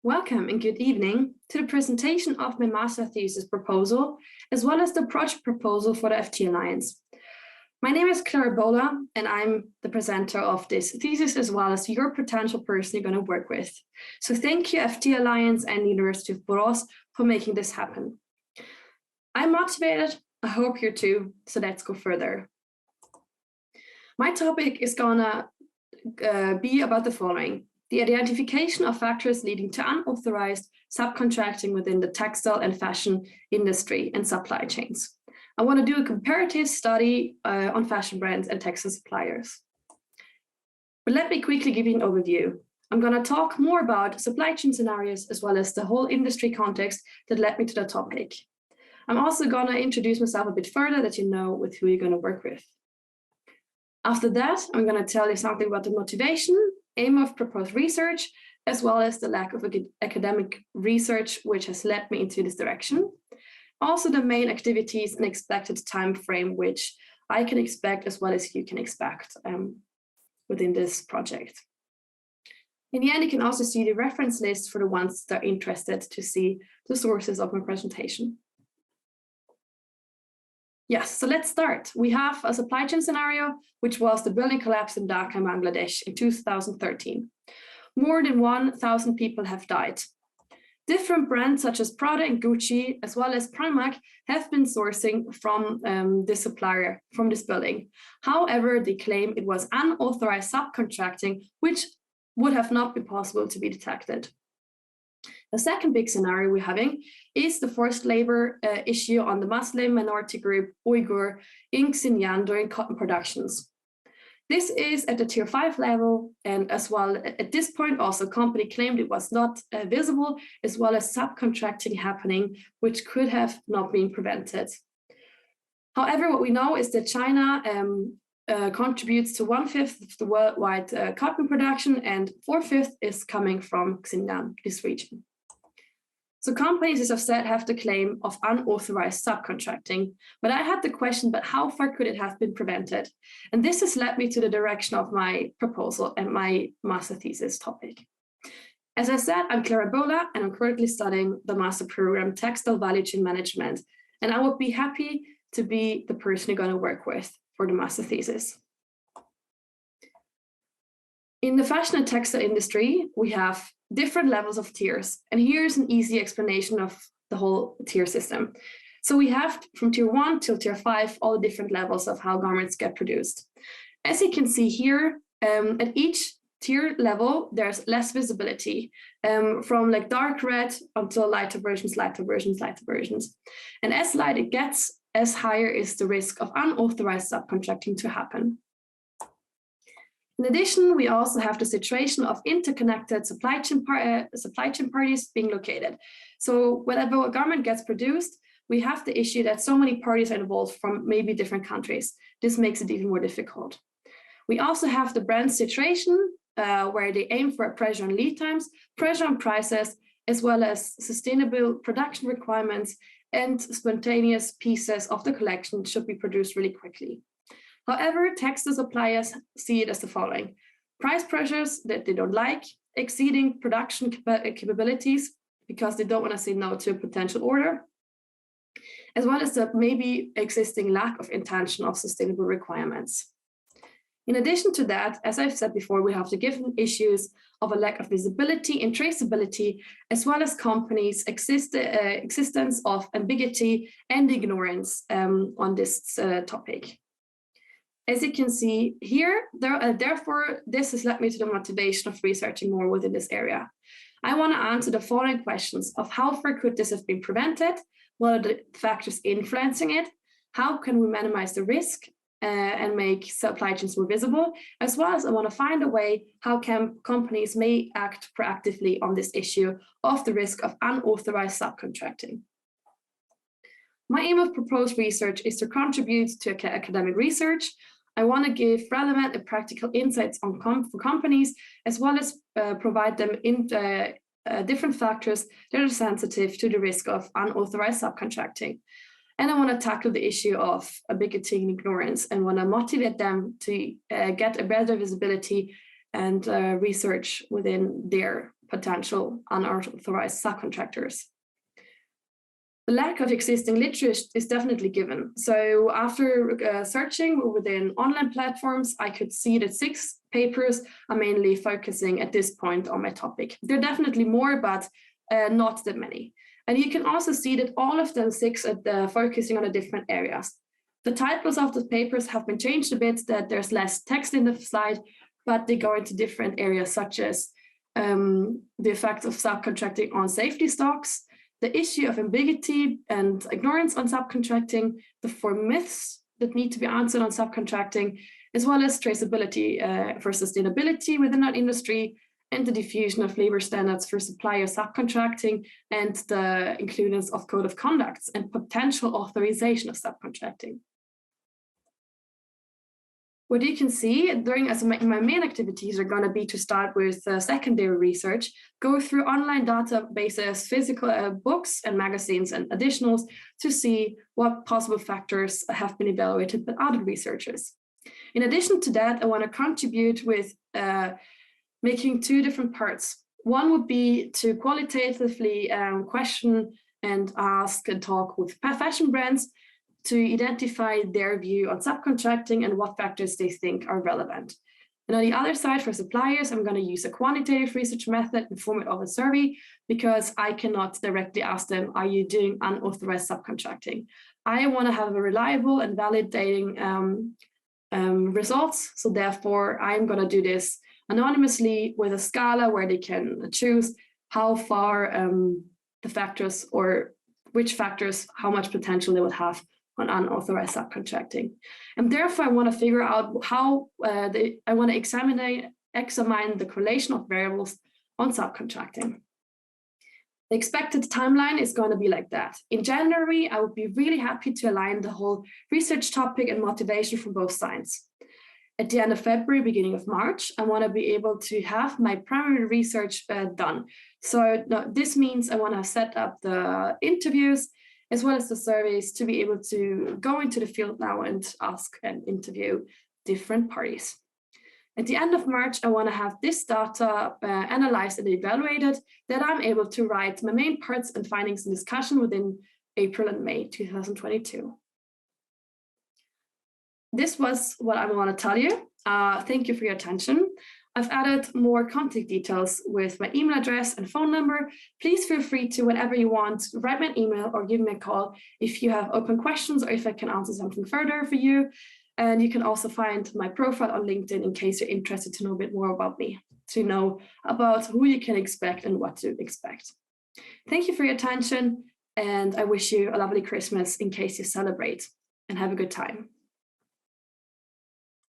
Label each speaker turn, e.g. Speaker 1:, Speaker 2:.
Speaker 1: Welcome and good evening to the presentation of my master thesis proposal, as well as the project proposal for the FTAlliance. My name is Clara Boehler, and I'm the presenter of this thesis, as well as your potential person you're going to work with. So thank you, FTAlliance and University of Borås, for making this happen. I'm motivated, I hope you're too, so let's go further. My topic is gonna be about the following: the identification of factors leading to unauthorized subcontracting within the textile and fashion industry and supply chains. I want to do a comparative study on fashion brands and textile suppliers. But let me quickly give you an overview. I'm going to talk more about supply chain scenarios as well as the whole industry context that led me to the topic. I'm also going to introduce myself a bit further that you know with who you're going to work with. After that, I'm going to tell you something about the motivation, aim of proposed research, as well as the lack of academic research, which has led me into this direction. Also, the main activities and expected time frame, which I can expect as well as you can expect within this project. In the end, you can also see the reference list for the ones that are interested to see the sources of my presentation. Yes, so let's start. We have a supply chain scenario, which was the building collapse in Dhaka, Bangladesh in 2013. More than 1,000 people have died. Different brands such as Prada and Gucci, as well as Primark, have been sourcing from this supplier, from this building. However, they claim it was unauthorized subcontracting, which would have not been possible to be detected. The second big scenario we're having is the forced labor issue on the Muslim minority group Uyghur in Xinjiang during cotton productions. This is at the tier 5 level, and as well at this point also company claimed it was not visible, as well as subcontracting happening, which could have not been prevented. However, what we know is that China contributes to 1/5 of the worldwide cotton production, and 4/5 is coming from Xinjiang, this region. So companies, as I've said, have the claim of unauthorized subcontracting, but I had the question, but how far could it have been prevented? And this has led me to the direction of my proposal and my master thesis topic. As I said, I'm Clara Boehler, and I'm currently studying the master program Textile Value Chain Management, and I would be happy to be the person you're going to work with for the master thesis. In the fashion and textile industry, we have different levels of tiers. And here's an easy explanation of the whole tier system. So we have from tier 1 till tier 5, all the different levels of how garments get produced. As you can see here, at each tier level, there's less visibility, from like dark red until lighter versions, lighter versions, lighter versions. And as light it gets, as higher is the risk of unauthorized subcontracting to happen. In addition, we also have the situation of interconnected supply chain parties being located. So whenever a garment gets produced, we have the issue that so many parties are involved from maybe different countries. This makes it even more difficult. We also have the brand situation where they aim for a pressure on lead times, pressure on prices, as well as sustainable production requirements, and spontaneous pieces of the collection should be produced really quickly. However, textile suppliers see it as the following: price pressures that they don't like, exceeding production capabilities because they don't want to say no to a potential order, as well as the maybe existing lack of intention of sustainable requirements. In addition to that, as I've said before, we have the given issues of a lack of visibility and traceability, as well as companies' existence of ambiguity and ignorance on this topic. As you can see here, therefore, this has led me to the motivation of researching more within this area. I want to answer the following questions of how far could this have been prevented? What are the factors influencing it? How can we minimize the risk and make supply chains more visible? As well as I want to find a way how companies may act proactively on this issue of the risk of unauthorized subcontracting. My aim of proposed research is to contribute to academic research. I want to give relevant and practical insights for companies, as well as provide them in different factors that are sensitive to the risk of unauthorized subcontracting. And I want to tackle the issue of ambiguity and ignorance, and want to motivate them to get a better visibility and research within their potential unauthorized subcontractors. The lack of existing literature is definitely given. So after searching within online platforms, I could see that 6 papers are mainly focusing at this point on my topic. There are definitely more, but not that many. And you can also see that all of them 6 are focusing on the different areas. The titles of the papers have been changed a bit, that there's less text in the slide, but they go into different areas such as the effects of subcontracting on safety stocks, the issue of ambiguity and ignorance on subcontracting, the 4 myths that need to be answered on subcontracting, as well as traceability for sustainability within our industry, and the diffusion of labor standards for supplier subcontracting, and the inclusion of code of conducts and potential authorization of subcontracting. What you can see during my main activities are going to be to start with secondary research, go through online databases, physical books and magazines and additionals to see what possible factors have been evaluated by other researchers. In addition to that, I want to contribute with making 2 different parts. One would be to qualitatively question and ask and talk with fashion brands to identify their view on subcontracting and what factors they think are relevant. And on the other side, for suppliers, I'm going to use a quantitative research method in format of a survey, because I cannot directly ask them, are you doing unauthorized subcontracting? I want to have a reliable and validating results. So therefore, I'm going to do this anonymously with a scala where they can choose how far the factors, or which factors, how much potential they would have on unauthorized subcontracting. And therefore, I want to figure out how I want to examine the correlation of variables on subcontracting. The expected timeline is going to be like that. In January, I would be really happy to align the whole research topic and motivation from both sides. At the end of February, beginning of March, I want to be able to have my primary research done. So this means I want to set up the interviews as well as the surveys to be able to go into the field now and ask and interview different parties. At the end of March, I want to have this data analyzed and evaluated, that I'm able to write my main parts and findings and discussion within April and May 2022. This was what I want to tell you. Thank you for your attention. I've added more contact details with my email address and phone number. Please feel free to, whenever you want, write me an email or give me a call if you have open questions or if I can answer something further for you. And you can also find my profile on LinkedIn in case you're interested to know a bit more about me, to know about who you can expect and what to expect. Thank you for your attention, and I wish you a lovely Christmas in case you celebrate, and have a good time.